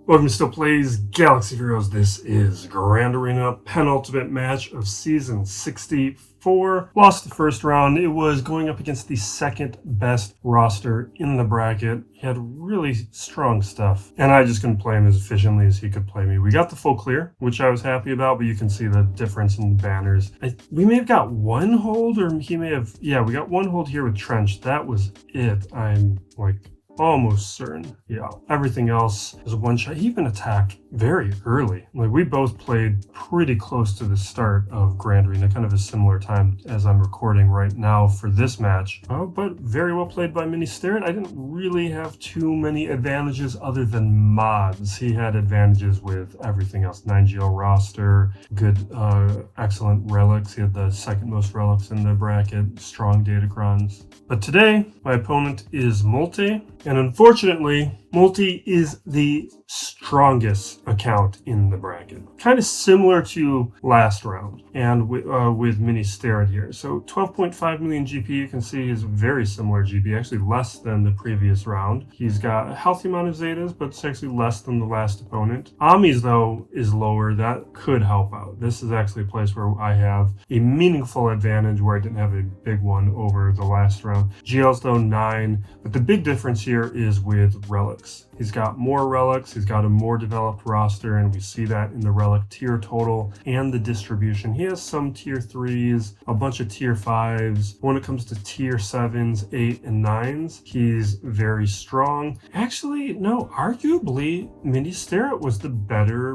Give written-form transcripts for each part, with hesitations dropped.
Welcome to Still Plays Galaxy Heroes. This is Grand Arena penultimate match of Season 64. Lost the first round. It was going up against the second best roster in the bracket. He had really strong stuff, and I just couldn't play him as efficiently as he could play me. We got the full clear, which I was happy about, but you can see the difference in the banners. We may have got one hold, or he may have... Yeah, we got one hold here with Trench. That was it. I'm like... almost certain. Yeah, everything else is a one shot. He even attacked very early. Like, we both played pretty close to the start of Grand Arena, kind of a similar time as I'm recording right now for this match. But very well played by Mini Starrett. I didn't really have too many advantages other than mods. He had advantages with everything else. 9GL roster, good, excellent relics. He had the second most relics in the bracket, strong datacrons. But today, my opponent is Multi. And unfortunately, Multi is the strongest account in the bracket. Kind of similar to last round and with Mini Starrett here. So 12.5 million GP, you can see is very similar GP, actually less than the previous round. He's got a healthy amount of Zetas, but it's actually less than the last opponent. Ami's, though, is lower. That could help out. This is actually a place where I have a meaningful advantage where I didn't have a big one over the last round. GL's, though, 9, but the big difference here is with relics. He's got more relics, he's got a more developed roster, and we see that in the relic tier total and the distribution. He has some tier 3s, a bunch of tier 5s. When it comes to tier 7s, 8, and 9s, he's very strong. Actually, no, arguably, Mini Starrett was the better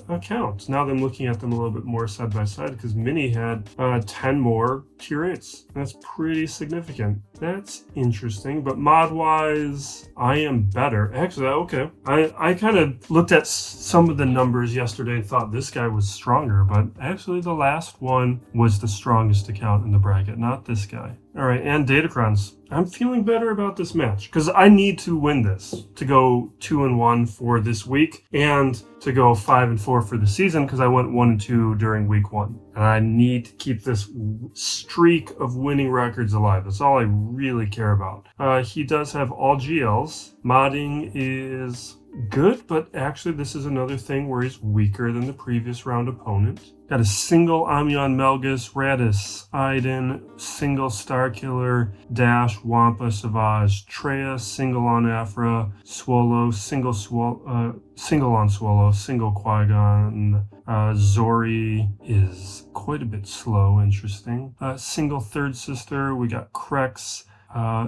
account. Now that I'm looking at them a little bit more side by side, because Mini had 10 more tier 8s. That's pretty significant. That's interesting, but mod-wise, I am better. Actually, okay. I kind of looked at some of the numbers yesterday and thought this guy was stronger, but actually the last one was the strongest account in the bracket, not this guy. All right, and datacrons. I'm feeling better about this match because I need to win this to go 2-1 for this week and to go 5-4 for the season because I went 1-2 during week 1. And I need to keep this streak of winning records alive. That's all I really care about. He does have all GLs. Modding is good, but actually this is another thing where he's weaker than the previous round opponent. Got a single Amion Melgus, Radis, Iden, single Starkiller, Dash, Wampa, Savage, Treya, single on Afra, Swallow, single on Swallow, single Qui-Gon, Zori is quite a bit slow, interesting. Single Third Sister, we got Krex,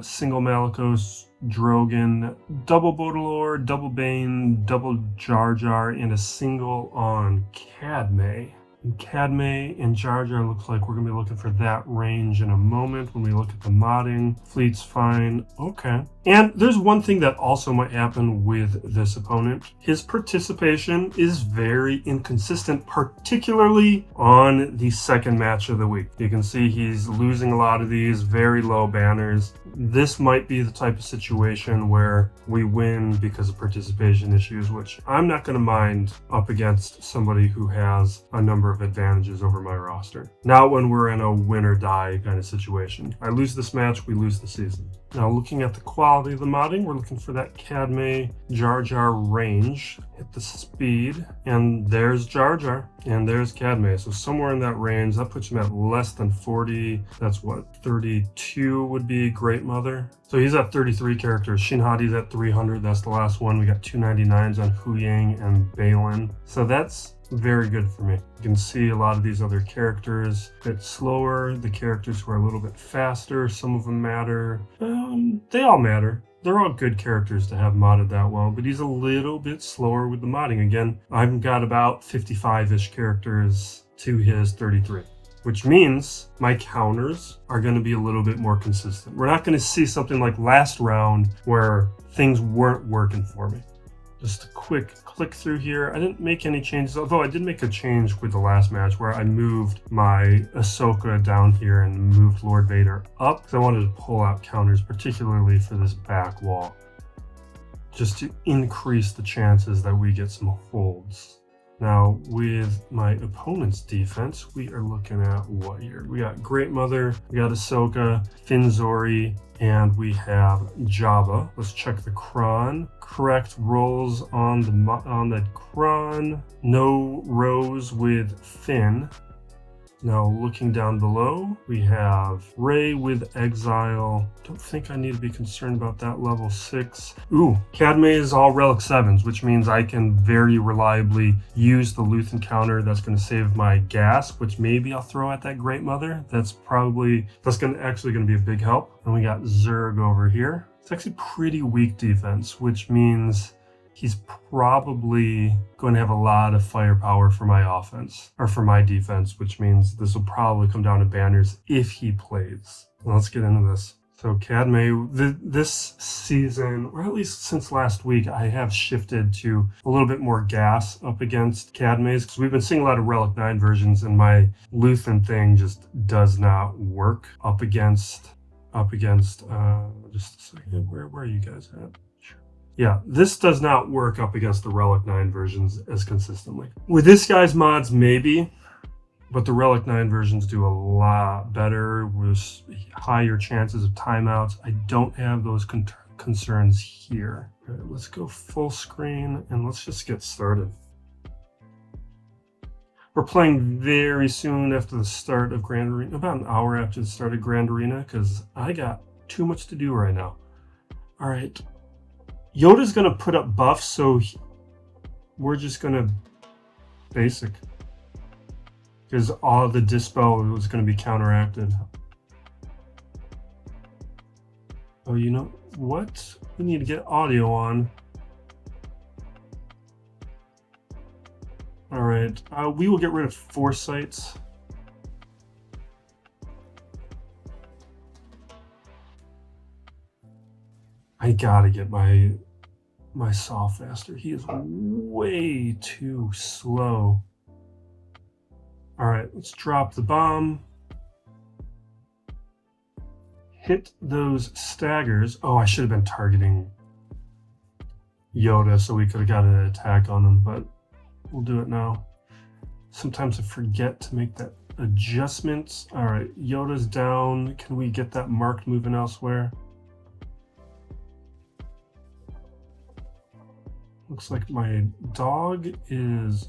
single Malicos, Drogon, double Baudelaire, double Bane, double Jar Jar, and a single on Cadme. And Cadme and Jar Jar looks like we're going to be looking for that range in a moment when we look at the modding. Fleet's fine. Okay. And there's one thing that also might happen with this opponent. His participation is very inconsistent, particularly on the second match of the week. You can see he's losing a lot of these, very low banners. This might be the type of situation where we win because of participation issues, which I'm not going to mind up against somebody who has a number of advantages over my roster. Not when we're in a win or die kind of situation. I lose this match, we lose the season. Now, looking at the quality of the modding, we're looking for that Cadme Jar Jar range. Hit the speed, and there's Jar Jar, and there's Cadme. So somewhere in that range, that puts him at less than 40. That's what, 32 would be Great Mother. So he's at 33 characters. Shinhadi's at 300. That's the last one. We got 299s on Hu Yang and Balin. So that's very good for me. You can see a lot of these other characters a bit slower. The characters who are a little bit faster, some of them matter. They all matter. They're all good characters to have modded that well, but he's a little bit slower with the modding. Again, I've got about 55-ish characters to his 33. Which means my counters are going to be a little bit more consistent. We're not going to see something like last round where things weren't working for me. Just a quick click through here. I didn't make any changes, although I did make a change with the last match where I moved my Ahsoka down here and moved Lord Vader up because I wanted to pull out counters, particularly for this back wall, just to increase the chances that we get some holds. Now, with my opponent's defense, we are looking at what here? We got Great Mother, we got Ahsoka, Finzori, and we have Jabba. Let's check the Kron. Correct rolls on the Kron. No rows with Finn. Now, looking down below, we have Rey with Exile. Don't think I need to be concerned about that level 6. Ooh, Cadme is all Relic 7s, which means I can very reliably use the Luthen counter. That's going to save my gas, which maybe I'll throw at that Great Mother. That's actually going to be a big help. And we got Zerg over here. It's actually pretty weak defense, which means he's probably going to have a lot of firepower for my offense, or for my defense, which means this will probably come down to banners if he plays. Well, let's get into this. So Cadme, this season, or at least since last week, I have shifted to a little bit more gas up against Cadme's, because we've been seeing a lot of Relic 9 versions, and my Luthen thing just does not work up against, just a second, where are you guys at? Yeah, this does not work up against the Relic 9 versions as consistently. With this guy's mods, maybe, but the Relic 9 versions do a lot better with higher chances of timeouts. I don't have those concerns here. All right, let's go full screen and let's just get started. We're playing very soon after the start of Grand Arena, about an hour after the start of Grand Arena, because I got too much to do right now. All right. Yoda's going to put up buffs, so we're just going to basic. Because all the dispel was going to be counteracted. Oh, you know what? We need to get audio on. Alright, we will get rid of Foresights. I gotta get my saw faster. He is way too slow. Alright, let's drop the bomb. Hit those staggers. Oh, I should have been targeting Yoda so we could have got an attack on him, but we'll do it now. Sometimes I forget to make that adjustment. Alright, Yoda's down. Can we get that marked moving elsewhere? Looks like my dog is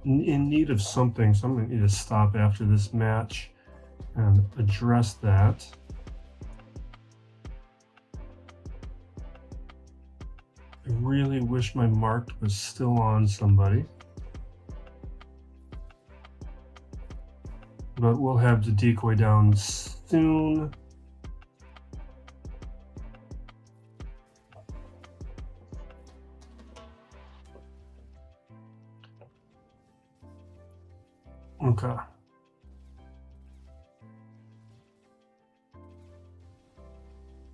in need of something, so I'm going to need to stop after this match and address that. I really wish my marked was still on somebody. But we'll have the decoy down soon. Okay.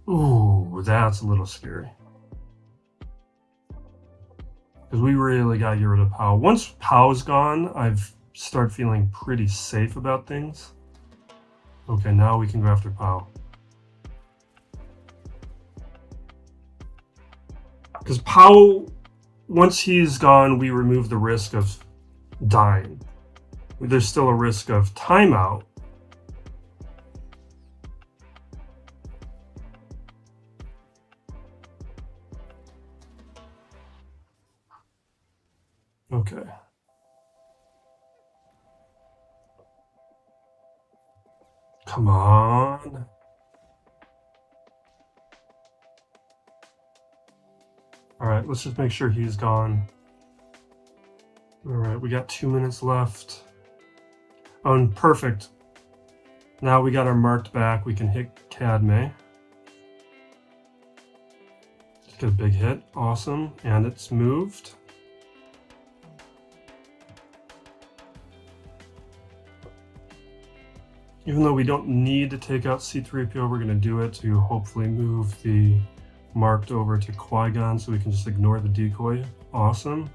Ooh, that's a little scary. Because we really got to get rid of Pow. Once Pow's gone, I've started feeling pretty safe about things. Okay, now we can go after Pow. Because Pow, once he's gone, we remove the risk of dying. There's still a risk of timeout. Okay. Come on. All right, let's just make sure he's gone. All right, we got 2 minutes left. Oh, and perfect. Now we got our marked back. We can hit Cadme. Just get a big hit. Awesome. And it's moved. Even though we don't need to take out C-3PO, we're going to do it to hopefully move the marked over to Qui-Gon so we can just ignore the decoy. Awesome.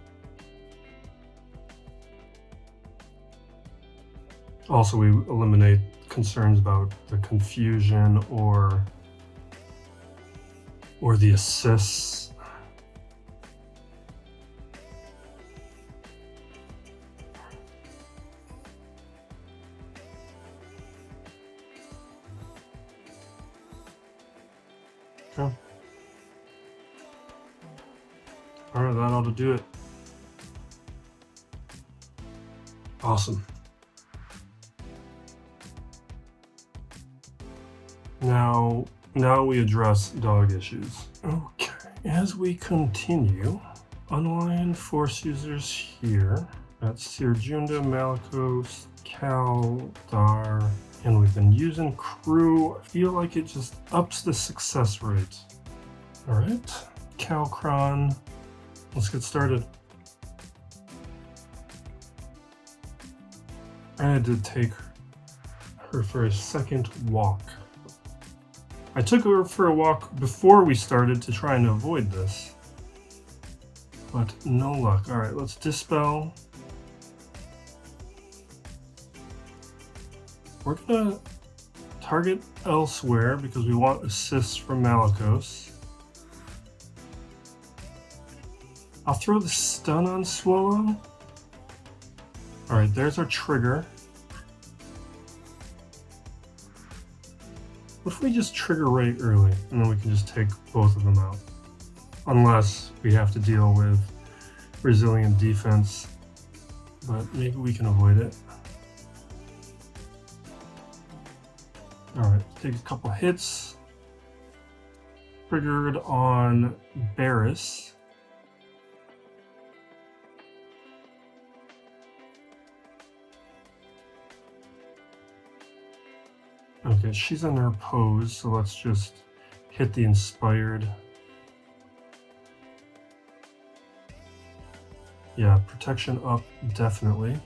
Also, we eliminate concerns about the confusion or the assists. Alright, that ought to do it. Awesome. Now we address dog issues. Okay, as we continue, unaligned force users here. That's Sirjunda, Malikos, Cal, Dar, and we've been using crew. I feel like it just ups the success rate. Alright, Calcron, let's get started. I had to take her for a second walk. I took her for a walk before we started to try and avoid this, but no luck. Alright, let's dispel. We're gonna target elsewhere because we want assists from Malikos. I'll throw the stun on Swallow. Alright, there's our trigger. What if we just trigger right early and then we can just take both of them out? Unless we have to deal with resilient defense, but maybe we can avoid it. Alright, take a couple hits. Triggered on Barris. Okay, she's in her pose, so let's just hit the inspired. Yeah, protection up, definitely.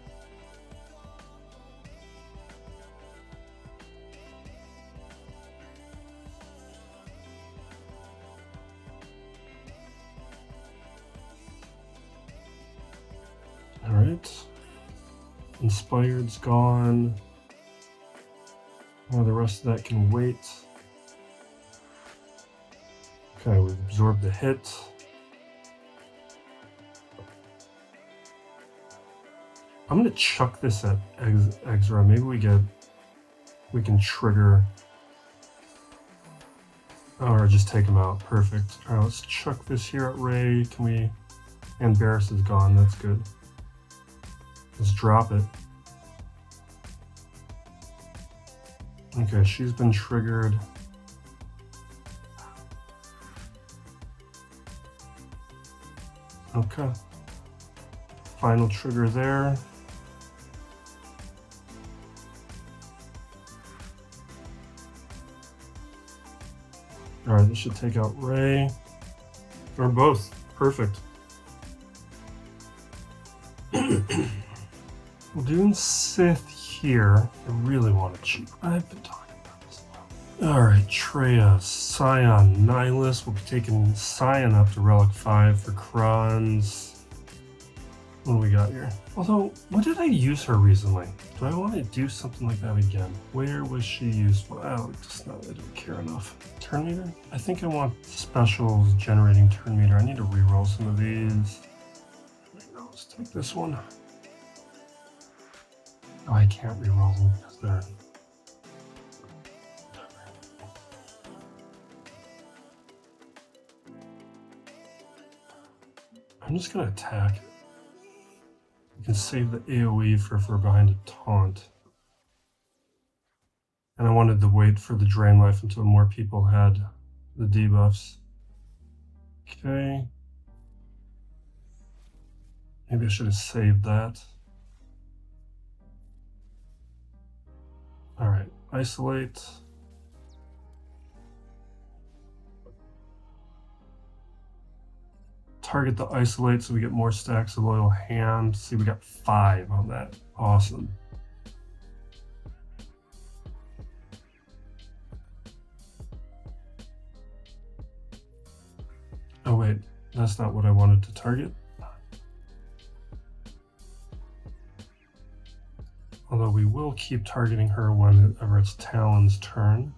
Alright. Inspired's gone. The rest of that can wait. Okay, we've absorbed the hit. I'm gonna chuck this at Exra. Maybe we can trigger, or just take him out. Perfect. All right, let's chuck this here at Ray. Can we? And Barris is gone. That's good. Let's drop it. Okay, she's been triggered. Okay. Final trigger there. Alright, this should take out Ray. Or both. Perfect. We're doing Sith here. I really want to cheat. I've been talking about this a lot. Alright, Treya, Scion, Nihilus. We'll be taking Scion up to Relic 5 for Krons. What do we got here? Although, what did I use her recently? Do I want to do something like that again? Where was she useful? Oh, just not, I don't care enough. Turn meter? I think I want specials generating turn meter. I need to reroll some of these. Let's take this one. Oh, I can't reroll them because they're... I'm just going to attack it. You can save the AoE for behind a taunt. And I wanted to wait for the drain life until more people had the debuffs. Okay. Maybe I should have saved that. Alright, isolate. Target the isolate so we get more stacks of loyal hand. See, we got 5 on that. Awesome. Oh wait, that's not what I wanted to target. Although we will keep targeting her whenever it's Talon's turn.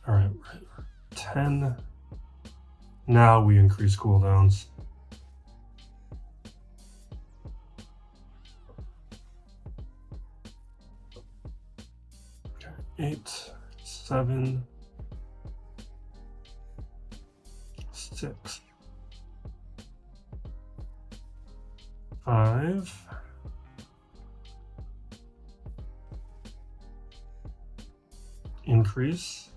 Alright, 10. Now we increase cooldowns. Okay, 8, 7, 6, 5, increase.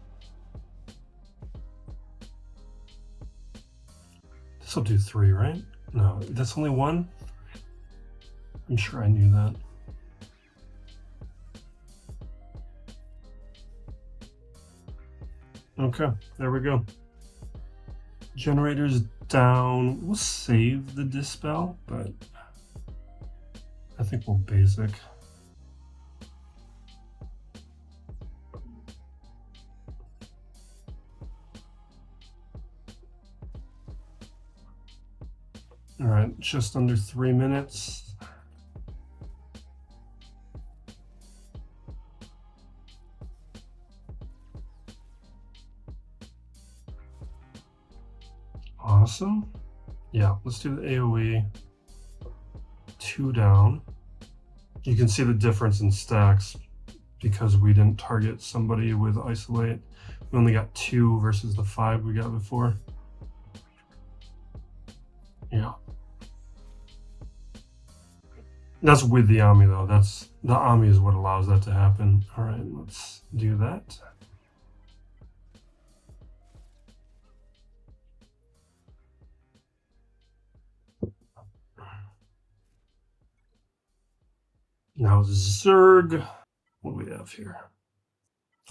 This will do 3, right? No, that's only 1? I'm sure I knew that. Okay, there we go. Generator's down. We'll save the dispel, but I think we'll basic. All right, just under 3 minutes. Awesome. Yeah, let's do the AoE. 2 down. You can see the difference in stacks because we didn't target somebody with isolate. We only got 2 versus the 5 we got before. Yeah. That's with the Ami though. The Ami is what allows that to happen. All right, let's do that. Now Zerg, what do we have here?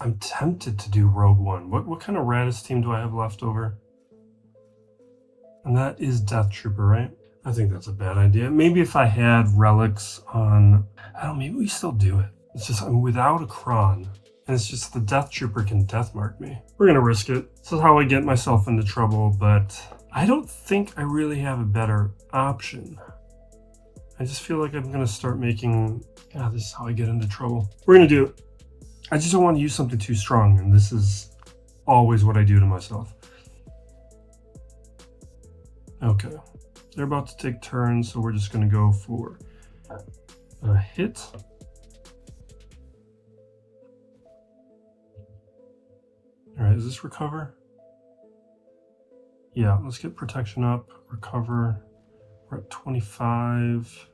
I'm tempted to do Rogue One. What kind of Radis team do I have left over? And that is Death Trooper, right? I think that's a bad idea. Maybe if I had Relics on, I don't know, maybe we still do it. It's just I'm without a Kron, and it's just the Death Trooper can death mark me. We're gonna risk it. This is how I get myself into trouble, but I don't think I really have a better option. I just feel like I'm gonna start making, this is how I get into trouble. We're gonna do it. I just don't want to use something too strong, and this is always what I do to myself. Okay, they're about to take turns, so we're just gonna go for a hit. All right, is this recover? Yeah, let's get protection up, recover. We're at 25,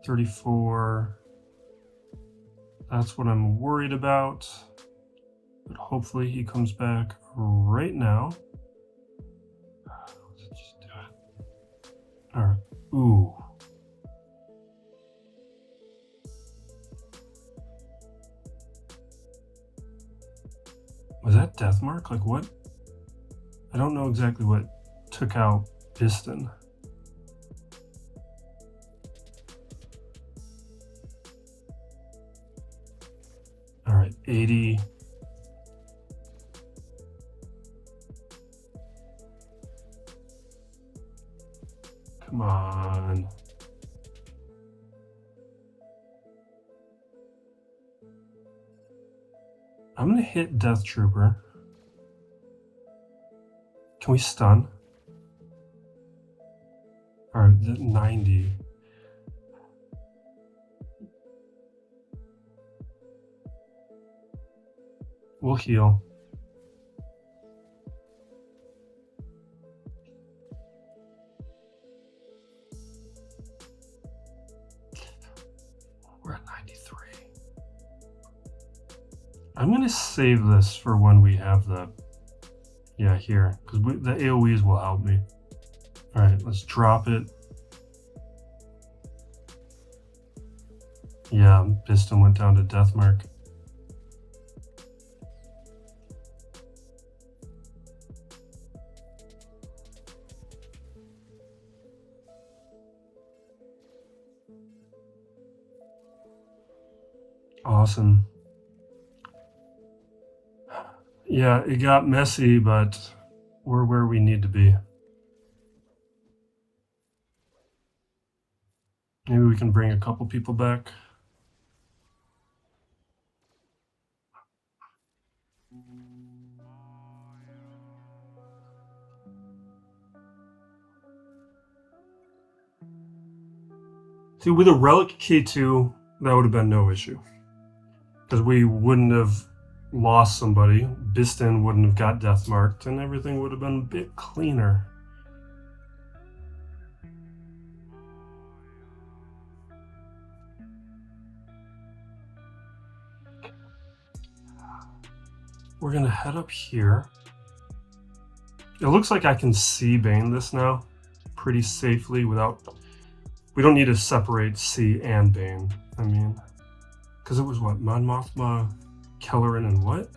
34. That's what I'm worried about. But hopefully he comes back right now. Let's just do it. All right. Ooh. Was that death mark? Like what? I don't know exactly what took out Piston. All right, 80. Come on. I'm gonna hit Death Trooper. Can we stun? All right, 90. We'll heal. We're at 93. I'm going to save this for when we have the, here, because the AoEs will help me. All right, let's drop it. Yeah, Piston went down to death mark. Awesome. Yeah, it got messy, but we're where we need to be. Maybe we can bring a couple people back. See, with a Relic K2, that would have been no issue. Because we wouldn't have lost somebody, Bistan wouldn't have got death marked, and everything would have been a bit cleaner. We're gonna head up here. It looks like I can see Bane this now pretty safely without... We don't need to separate C and Bane, I mean. Because it was what? Mon Mothma, Kelleran, and what?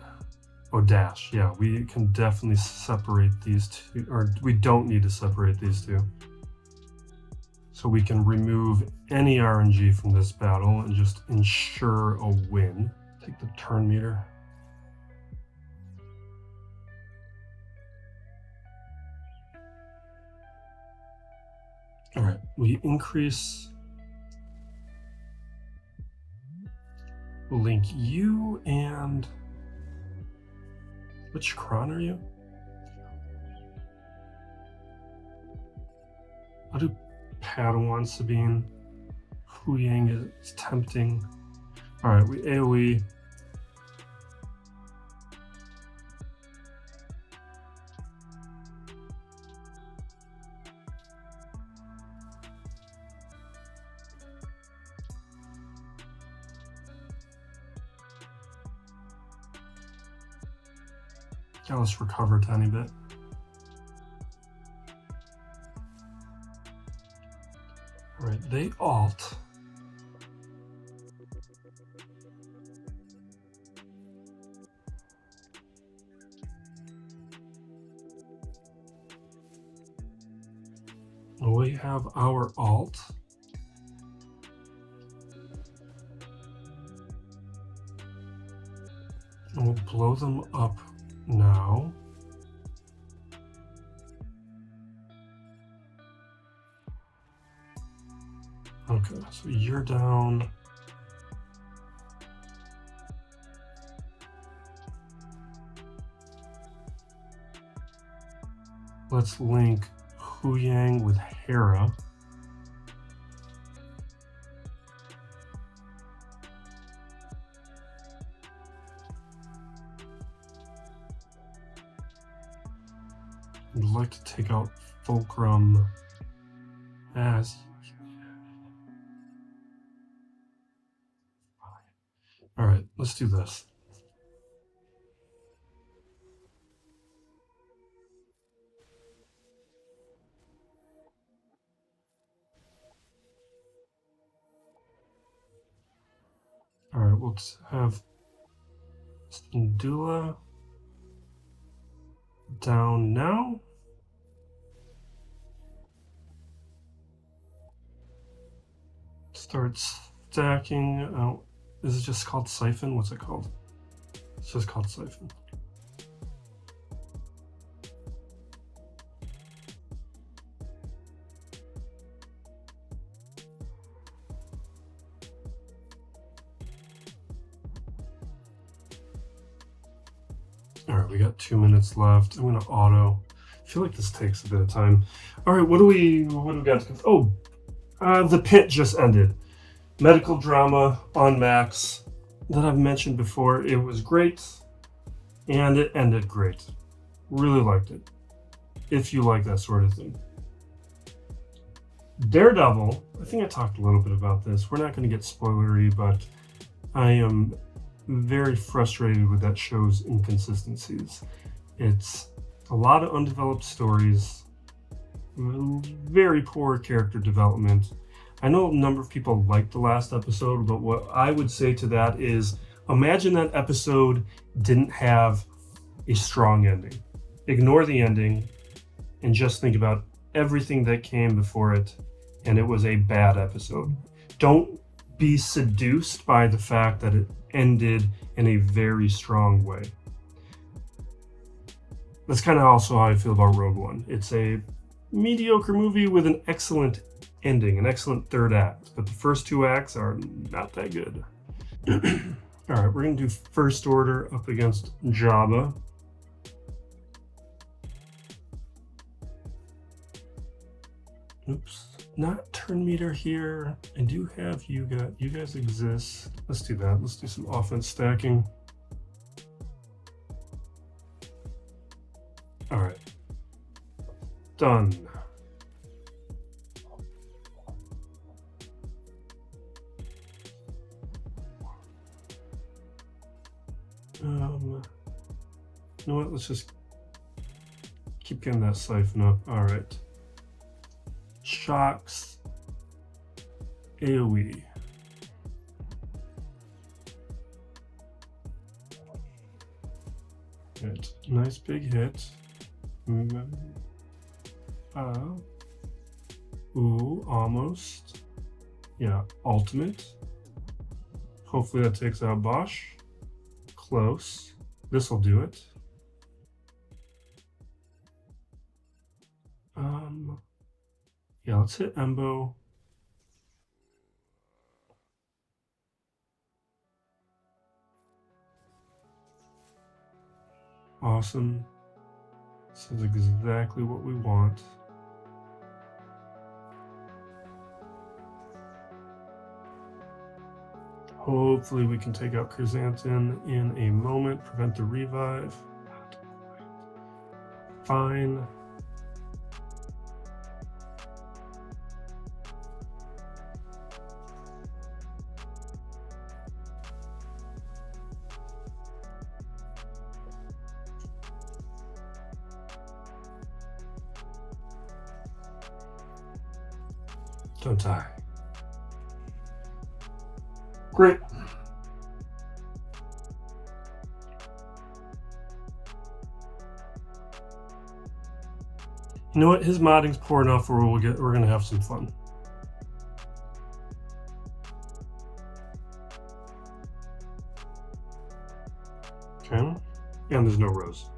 Oh, Dash. Yeah, we can definitely separate these two. Or we don't need to separate these two. So we can remove any RNG from this battle and just ensure a win. Take the turn meter. All right, we increase... We'll link you and... Which Kron are you? I'll do Padawan Sabine. Hu Yang is tempting. Alright, we AoE. Yeah, let's recover a tiny bit. All right, they alt. We have our alt. And we'll blow them up now. Okay, so you're down. Let's link Hu Yang with Hera. I'd like to take out Fulcrum as... All right, let's do this. All right, we'll have Syndulla down now. Start stacking out. Is it just called Siphon? What's it called? It's just called Siphon. All right, we got 2 minutes left. I'm gonna auto. I feel like this takes a bit of time. All right, what do we got? Oh, the pit just ended. Medical drama on Max that I've mentioned before. It was great, and it ended great. Really liked it. If you like that sort of thing. Daredevil, I think I talked a little bit about this. We're not going to get spoilery, but I am very frustrated with that show's inconsistencies. It's a lot of undeveloped stories, very poor character development. I know a number of people liked the last episode, but what I would say to that is imagine that episode didn't have a strong ending. Ignore the ending and just think about everything that came before it, and it was a bad episode. Don't be seduced by the fact that it ended in a very strong way. That's kind of also how I feel about Rogue One. It's a mediocre movie with an excellent ending, an excellent third act, but the first 2 acts are not that good. All right, we're gonna do First Order up against Jabba. Oops, not turn meter here. I do have you guys exist. Let's do that. Let's do some offense stacking. All right. Done. You know what? Let's just keep getting that siphon up. All right. Shocks. AoE. Right. Nice big hit. Ooh, almost. Yeah, ultimate. Hopefully that takes out Bosch. Close. This'll do it. Yeah, let's hit Embo. Awesome. This is exactly what we want. Hopefully we can take out Chrysanthemum in a moment, prevent the revive. Fine. Don't die. Great. You know what? His modding's poor enough where we're gonna have some fun. Okay. And there's no rose.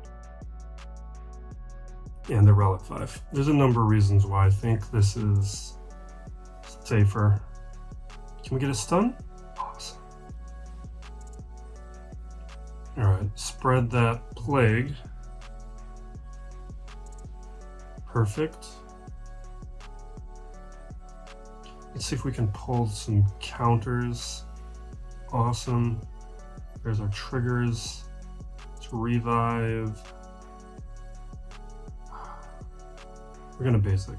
And the Relic 5. There's a number of reasons why I think this is safer. Can we get a stun? Awesome. Alright, spread that plague. Perfect. Let's see if we can pull some counters. Awesome. There's our triggers. Let's revive. We're gonna basic.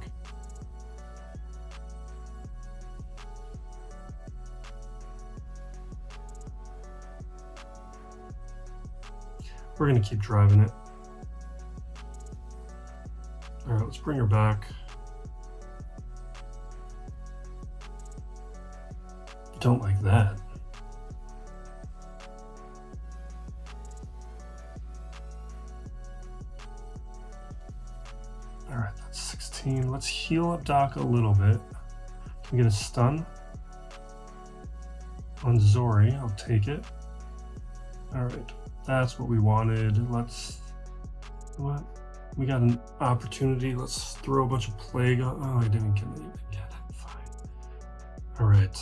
We're gonna keep driving it. All right, let's bring her back. Don't like that. All right, that's 16. Let's heal up Doc a little bit. Can we get a stun on Zori? I'll take it. All right, that's what we wanted. Let's, what? We got an opportunity. Let's throw a bunch of plague on. Oh, I didn't even get it. Fine. All right.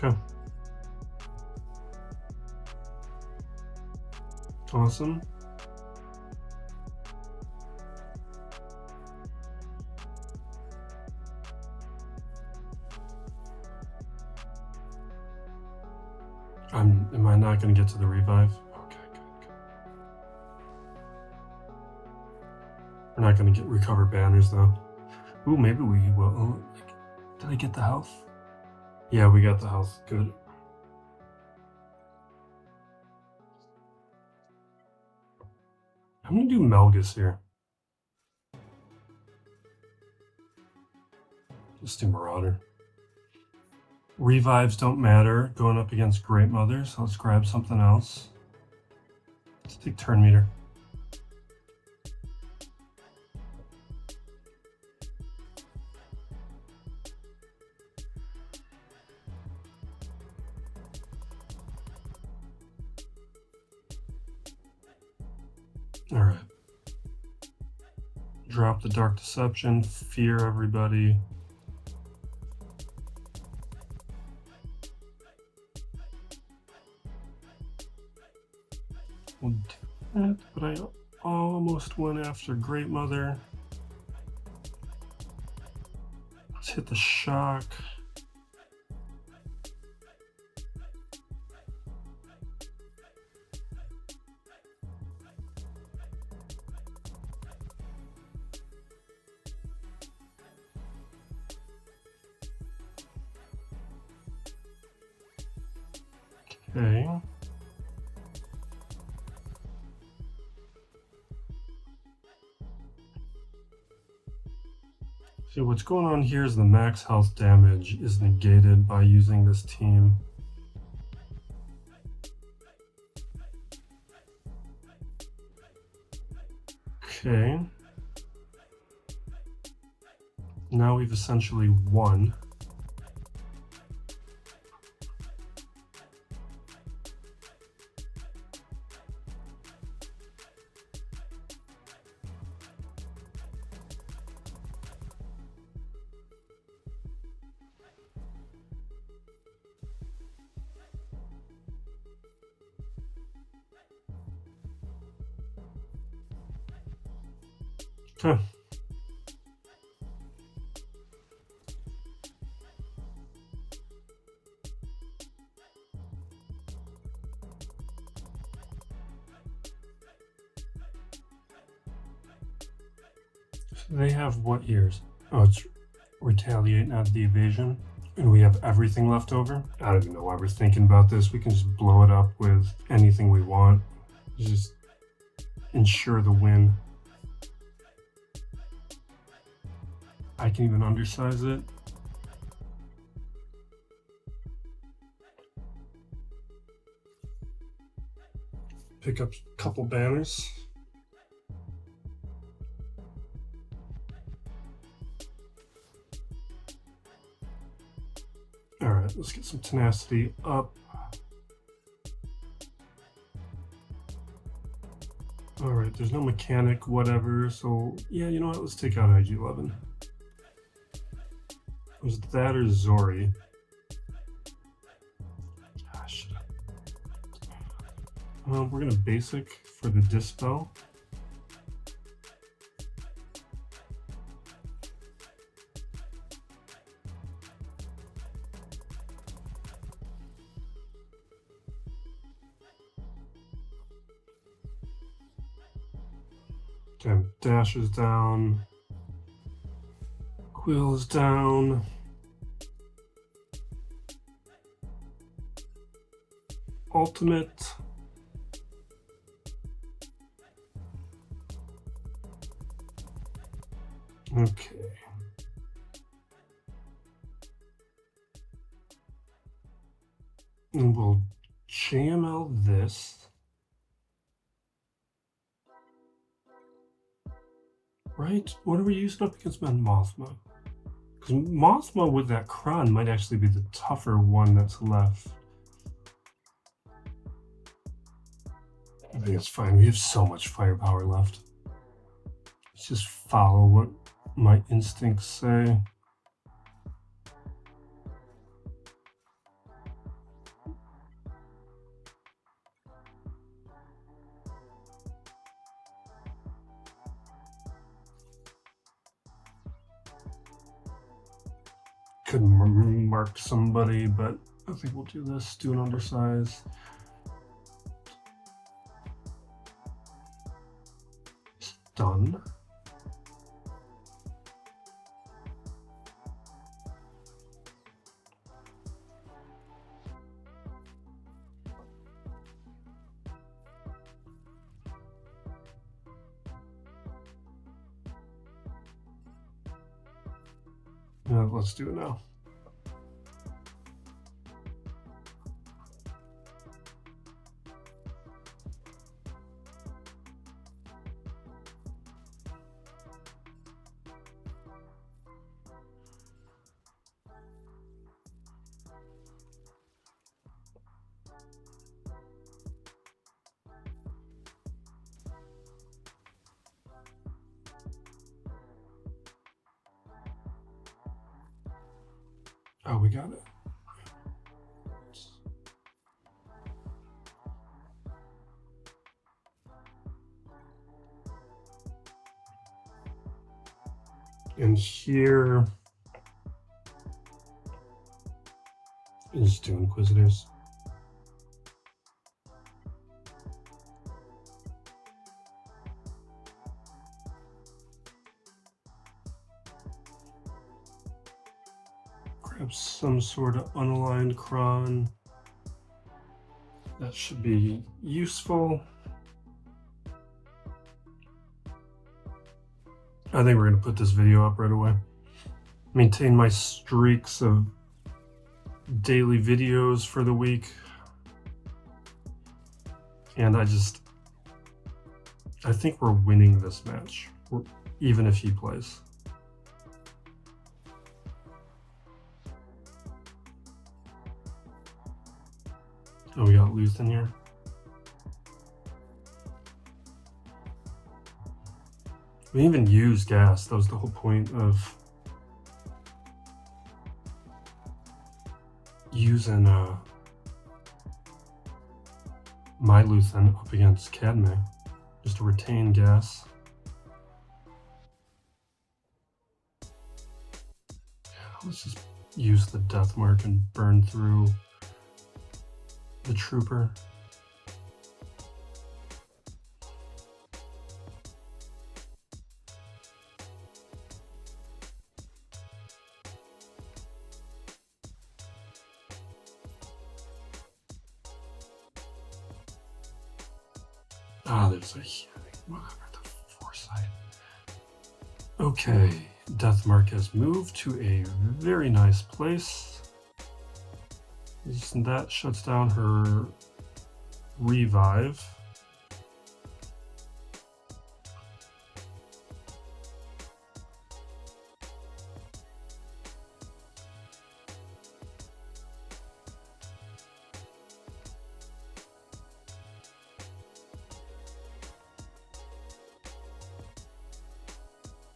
Okay. Awesome. Am I not going to get to the revive? Okay, good. We're not going to recover banners though. Ooh, maybe we will. Oh, did I get the health? Yeah, we got the health. Good. I'm gonna do Melgus here. Let's do Marauder. Revives don't matter going up against Great Mother, so let's grab something else. Let's take Turn Meter. All right. Drop the Dark Deception, fear everybody. We'll do that, but I almost went after Great Mother. Let's hit the shock. Okay. So what's going on here is the max health damage is negated by using this team. Okay. Now we've essentially won. Okay. So they have what years? Oh, it's retaliate, not the evasion. And we have everything left over. I don't even know why we're thinking about this. We can just blow it up with anything we want. Just ensure the win. I can even undersize it. Pick up a couple banners. All right, let's get some tenacity up. All right, there's no mechanic, whatever. So yeah, you know what? Let's take out IG-11. Was that or Zori? Gosh. We're gonna basic for the dispel. Okay, Dash is down. Quill is down. Ultimate. Okay. And we'll JML this. Right? What are we using up against Mothma? Because Mothma with that Kron might actually be the tougher one that's left. I think it's fine. We have so much firepower left. Let's just follow what my instincts say. Could mark somebody, but I think we'll do this. Do an undersize. Stun. Let's do it now. Oh, we got it. And here is 2 Inquisitors. Grab some sort of unaligned cron. That should be useful. I think we're going to put this video up right away. Maintain my streaks of daily videos for the week. And I think we're winning this match, even if he plays. Oh, we got Luthen here. We even used gas. That was the whole point of using my Luthen up against Cadme, just to retain gas. Let's just use the death mark and burn through the trooper. Ah, there's a whatever, the foresight. Okay, death mark has moved to a very nice place. That shuts down her revive.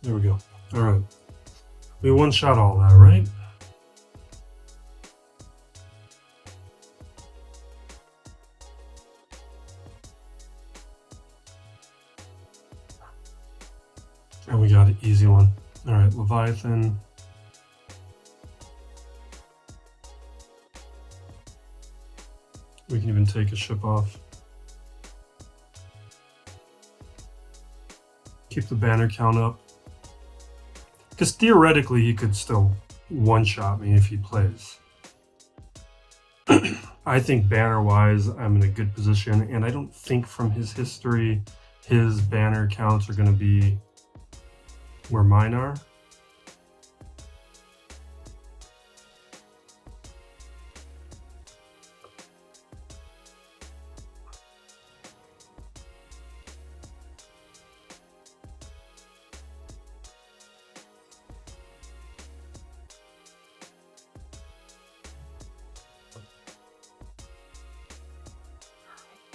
There we go. All right. We one-shot all that, right? And we got an easy one. All right, Leviathan. We can even take a ship off. Keep the banner count up. Because theoretically, he could still one-shot me if he plays. I think banner-wise, I'm in a good position, and I don't think from his history, his banner counts are going to be where mine are.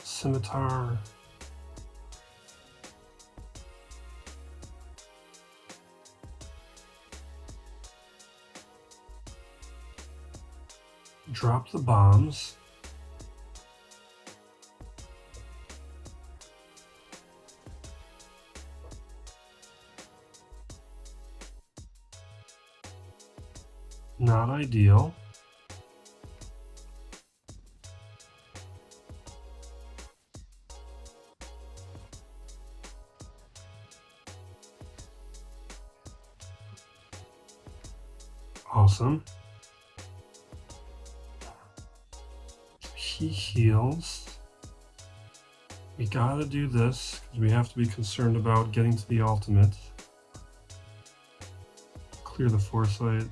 Scimitar. Drop the bombs. Not ideal. Awesome. He heals. We gotta do this because we have to be concerned about getting to the ultimate. Clear the foresight.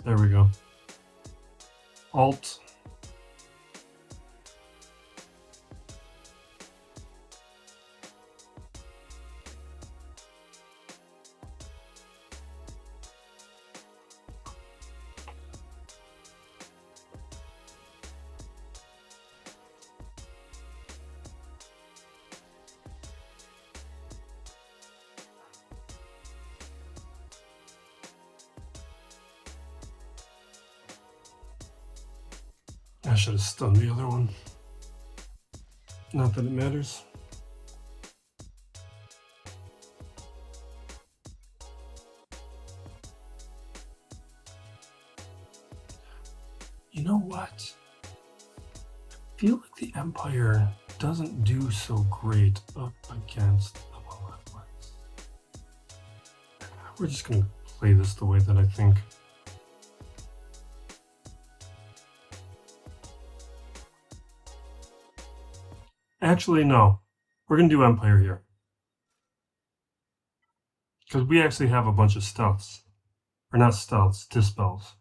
There we go. Alt. I should have stunned the other one. Not that it matters. You know what? I feel like the Empire doesn't do so great up against the Malevolence. We're just going to play this the way that I think. Actually, no. We're going to do Empire here. Because we actually have a bunch of stealths. Or not stealths, dispels.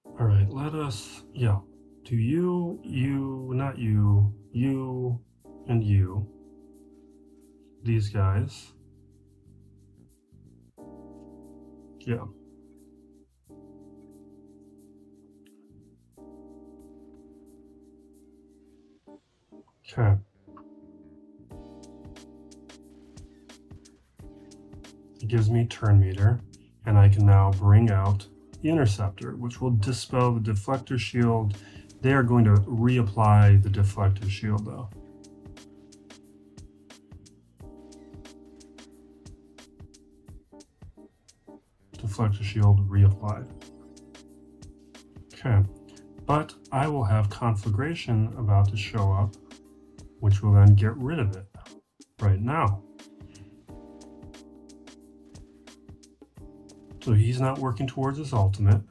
Alright, let us, yeah. Do you, not you, and you. These guys. Yeah. Okay. It gives me turn meter, and I can now bring out the interceptor, which will dispel the deflector shield. They are going to reapply the deflector shield though. Deflector shield reapplied. Okay, but I will have conflagration about to show up, which will then get rid of it right now. So he's not working towards his ultimate.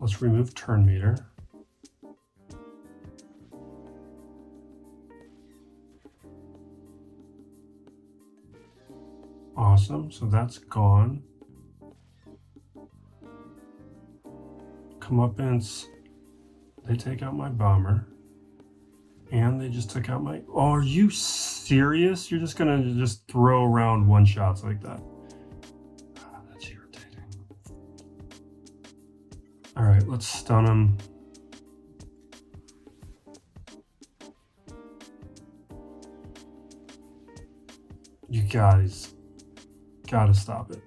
Let's remove turn meter. Awesome, so that's gone. Comeuppance, they take out my bomber. And they just took out my... Oh, are you serious? You're just gonna just throw around one shots like that? Ah, that's irritating. Alright, let's stun him. You guys gotta stop it.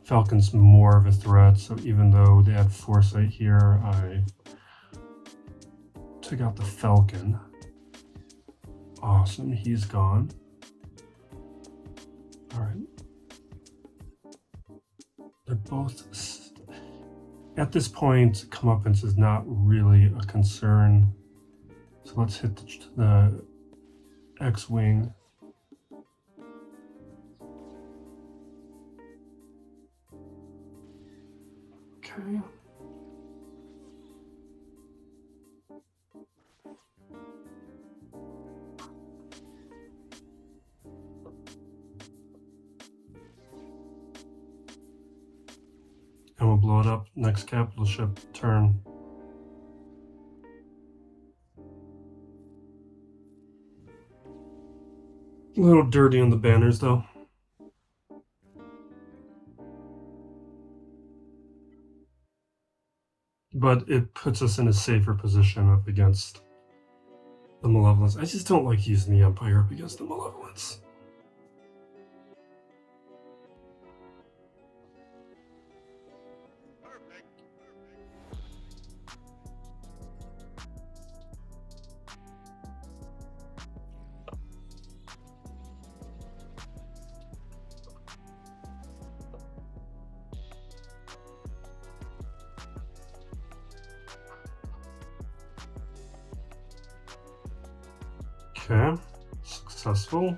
Falcon's more of a threat, so even though they had foresight here, I took out the Falcon. Awesome, he's gone. Alright. They're both... At this point, comeuppance is not really a concern. So let's hit the X-Wing. Okay. And we'll blow it up next capital ship turn. A little dirty on the banners though. But it puts us in a safer position up against the Malevolence. I just don't like using the Empire up against the Malevolence. Okay, successful.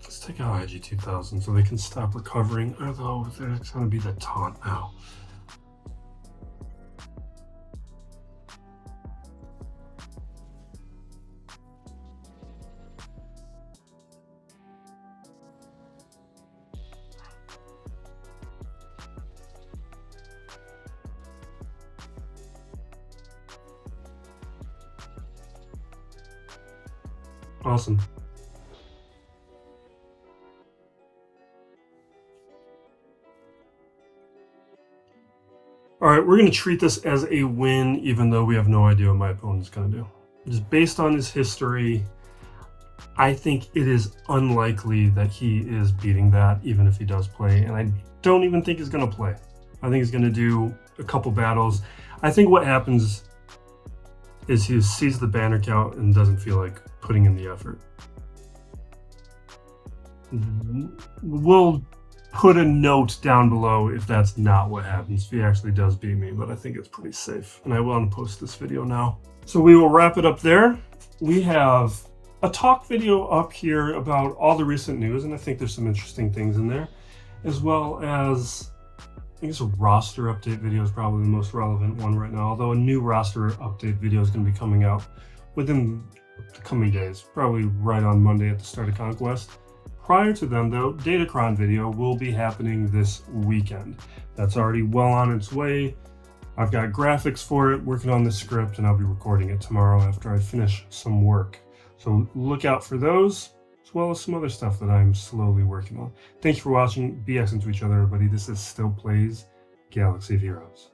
Let's take out IG-2000 so they can stop recovering, although there's going to be the taunt now. Awesome. All right, we're going to treat this as a win, even though we have no idea what my opponent is going to do. Just based on his history, I think it is unlikely that he is beating that, even if he does play. And I don't even think he's going to play. I think he's going to do a couple battles. I think what happens is he sees the banner count and doesn't feel like putting in the effort. We'll put a note down below if that's not what happens, if he actually does beat me, but I think it's pretty safe. And I will post this video now. So we will wrap it up there. We have a talk video up here about all the recent news, and I think there's some interesting things in there, as well as, I think it's a roster update video is probably the most relevant one right now, although a new roster update video is going to be coming out within the coming days, probably right on Monday at the start of Conquest. Prior to them, though, Datacron video will be happening this weekend. That's already well on its way. I've got graphics for it, working on the script, and I'll be recording it tomorrow after I finish some work. So look out for those, as well as some other stuff that I'm slowly working on. Thank you for watching. Be excellent to each other, everybody. This is Still Plays Galaxy of Heroes.